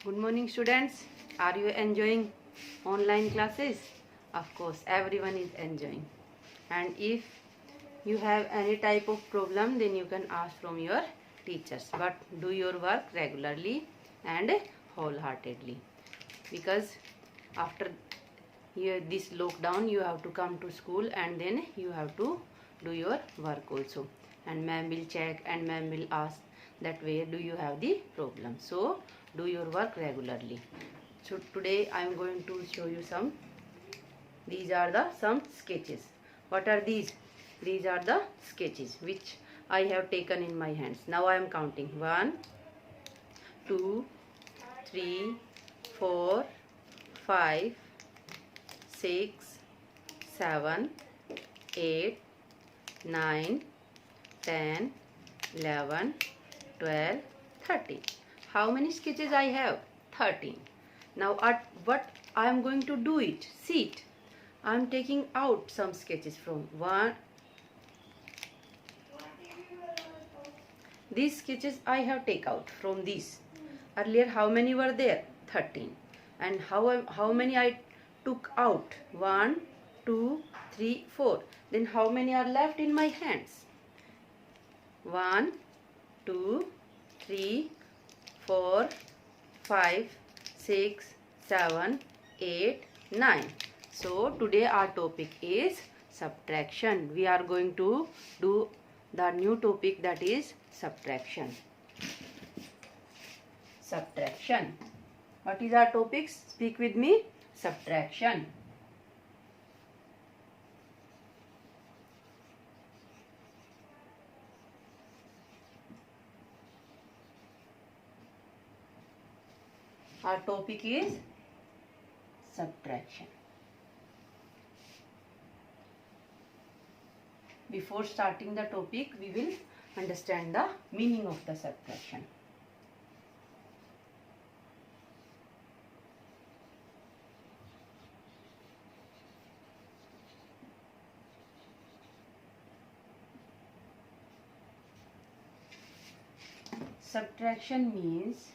Good morning, students. Are you enjoying online classes? Of course, everyone is enjoying. And if you have any type of problem, then you can ask from your teachers. But do your work regularly and wholeheartedly. Because after this lockdown, you have to come to school and then you have to do your work also. And ma'am will check and ma'am will ask that where do you have the problem. So do your work regularly. So today I am going to show you these are some sketches. What are these? These are the sketches which I have taken in my hands. Now I am counting 1 2 3 4 5 6 7 8 9 10 11 12 13. How many sketches I have? 13. Now what I am going to do it? See it. I am taking out some sketches from one. These sketches I have take out from these. Earlier how many were there? 13. And how many I took out? 1 2 3 4. Then how many are left in my hands? 1 2 3 4 5 6 7 8 9. So today our topic is subtraction. We are going to do the new topic, that is subtraction. Subtraction. What is our topic? Speak with me. Subtraction. Our topic is subtraction. Before starting the topic, we will understand the meaning of the subtraction. Subtraction means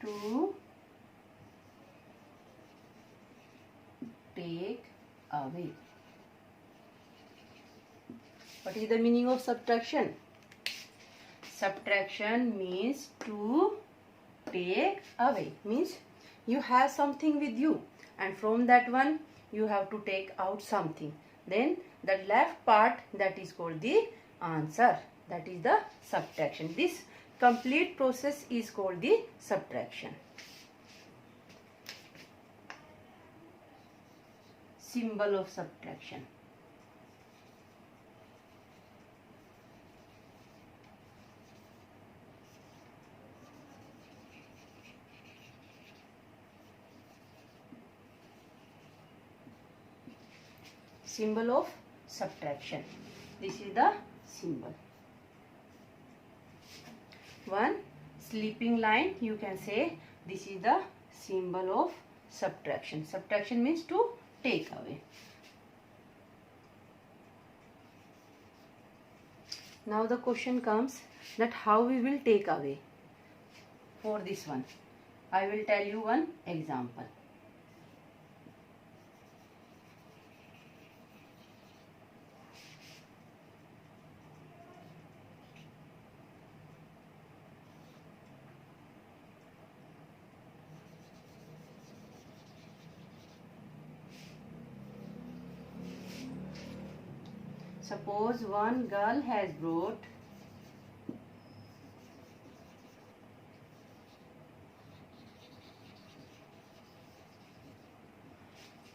to take away. What is the meaning of subtraction? Subtraction means to take away. Means you have something with you and from that one you have to take out something. Then the left part, that is called the answer. That is the subtraction. This complete process is called the subtraction. Symbol of subtraction. Symbol of subtraction. This is the symbol. One sleeping line, you can say this is the symbol of subtraction. Subtraction means to take away. Now the question comes that how we will take away. For this one, I will tell you one example. Suppose one girl has brought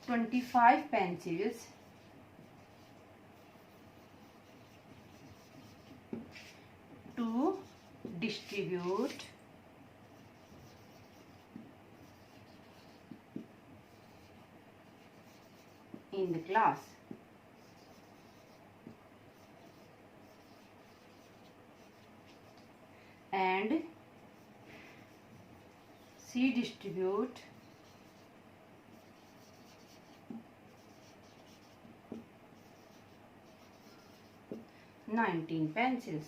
25 pencils to distribute in the class. And she distribute 19 pencils.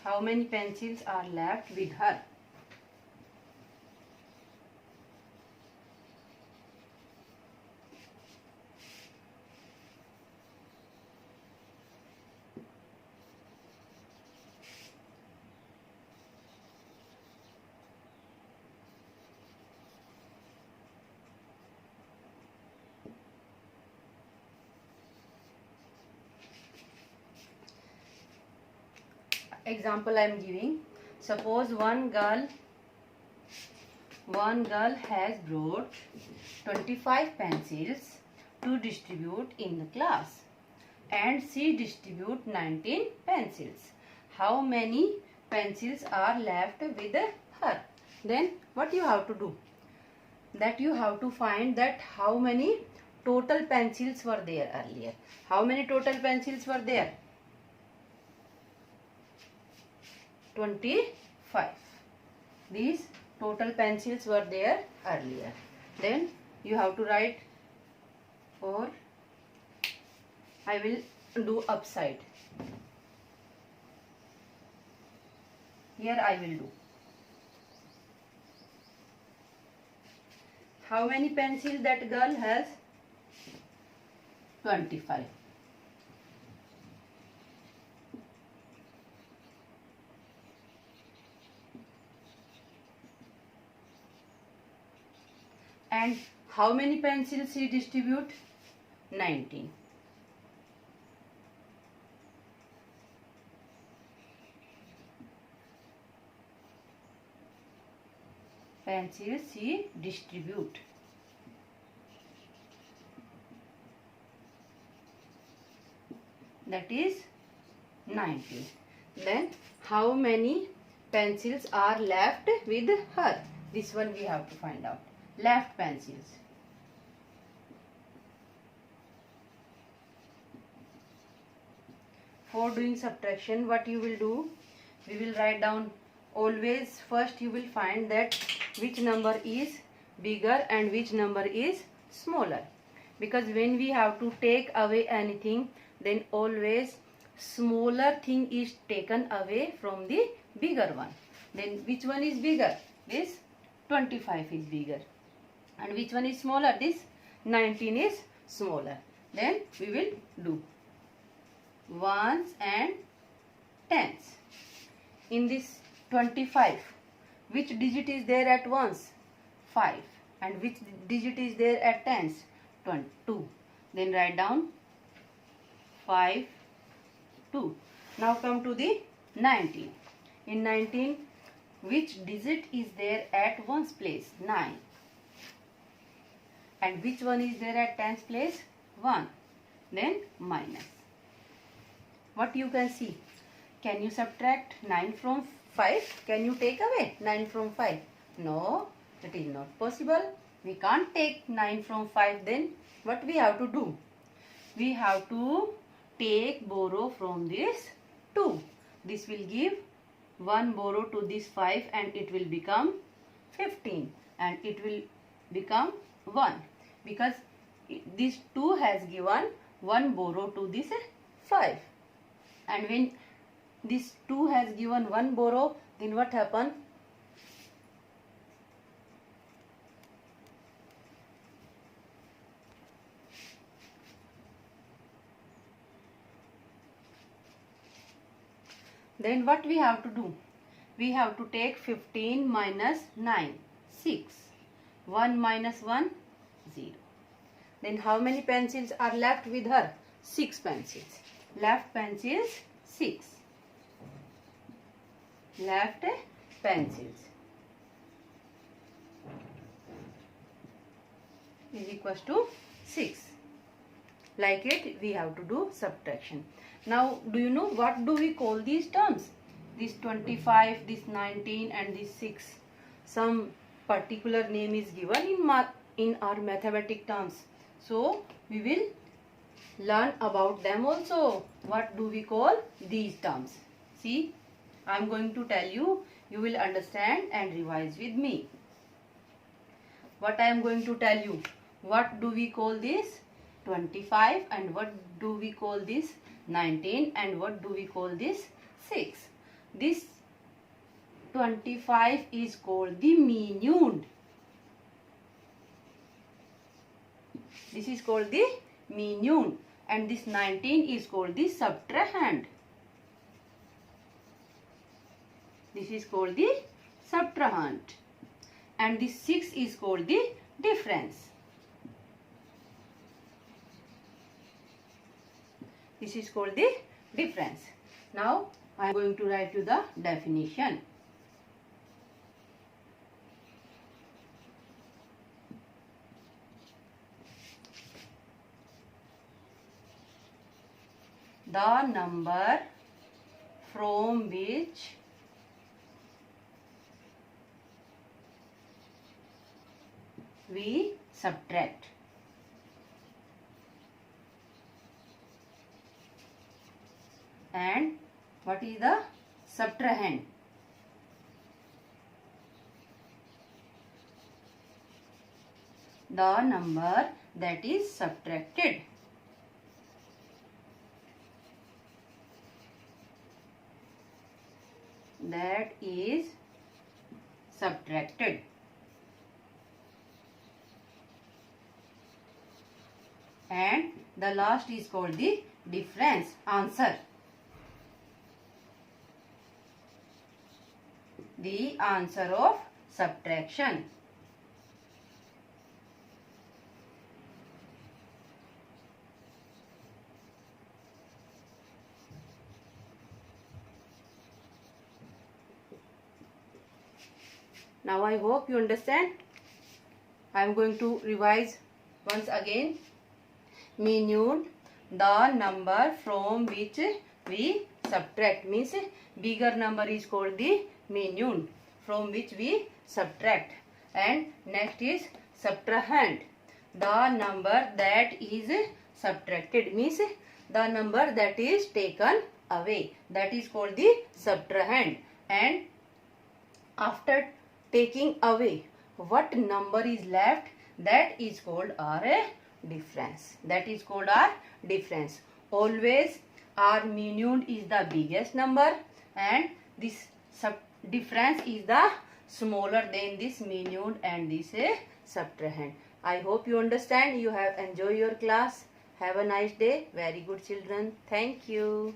How many pencils are left with her? Example I am giving. Suppose one girl has brought 25 pencils to distribute in the class, and she distribute 19 pencils. How many pencils are left with her? Then what you have to do? That you have to find that how many total pencils were there earlier. How many total pencils were there? 25. These total pencils were there earlier. Then you have to write, or I will do upside. Here I will do. How many pencils that girl has? 25. And how many pencils she distribute? 19. Pencils she distribute. That is 19. Then how many pencils are left with her? This one we have to find out. Left pencils. For doing subtraction, what you will do? We will write down. Always first you will find that which number is bigger and which number is smaller. Because when we have to take away anything, then always smaller thing is taken away from the bigger one. Then which one is bigger? This 25 is bigger. And which one is smaller? This 19 is smaller. Then we will do ones and tens. In this 25, which digit is there at ones? 5. And which digit is there at tens? 2. Then write down 5, 2. Now come to the 19. In 19, which digit is there at ones place? 9. And which one is there at tens place? 1. Then minus. What you can see? Can you subtract 9 from 5? Can you take away 9 from 5? No, it is not possible. We can't take 9 from 5. Then what we have to do? We have to borrow from this 2. This will give 1 borrow to this 5 and it will become 15 and it will become 1 because this 2 has given 1 borrow to this 5. And when this 2 has given 1 borrow, then what happened? Then what we have to do? We have to take 15 minus 9, 6. 1 minus 1, 0. Then how many pencils are left with her? 6 pencils. Left pencils 6. Left pencils is equals to 6. Like it, we have to do subtraction. Now, do you know what do we call these terms? This 25, this 19 and this 6. Some particular name is given in our mathematic terms. So, we will learn about them also. What do we call these terms? See, I am going to tell you. You will understand and revise with me. What I am going to tell you. What do we call this? 25, and what do we call this? 19, and what do we call this? 6. This 25 is called the minute. This is called the minute, and this 19 is called the subtrahend. This is called the subtrahend, and this 6 is called the difference. This is called the difference. Now I am going to write you the definition. The number from which we subtract. And what is the subtrahend? The number that is subtracted. That is subtracted. And the last is called the difference, answer. The answer of subtraction. Now I hope you understand. I am going to revise once again. Minute, the number from which we subtract, means bigger number is called the minute, from which we subtract. And next is subtrahend, the number that is subtracted, means the number that is taken away, that is called the subtrahend. And after taking away, what number is left, that is called our difference. That is called our difference. Always our minute is the biggest number, and this difference is the smaller than this minute and this subtrahend. I hope you understand. You have enjoyed your class. Have a nice day. Very good children. Thank you.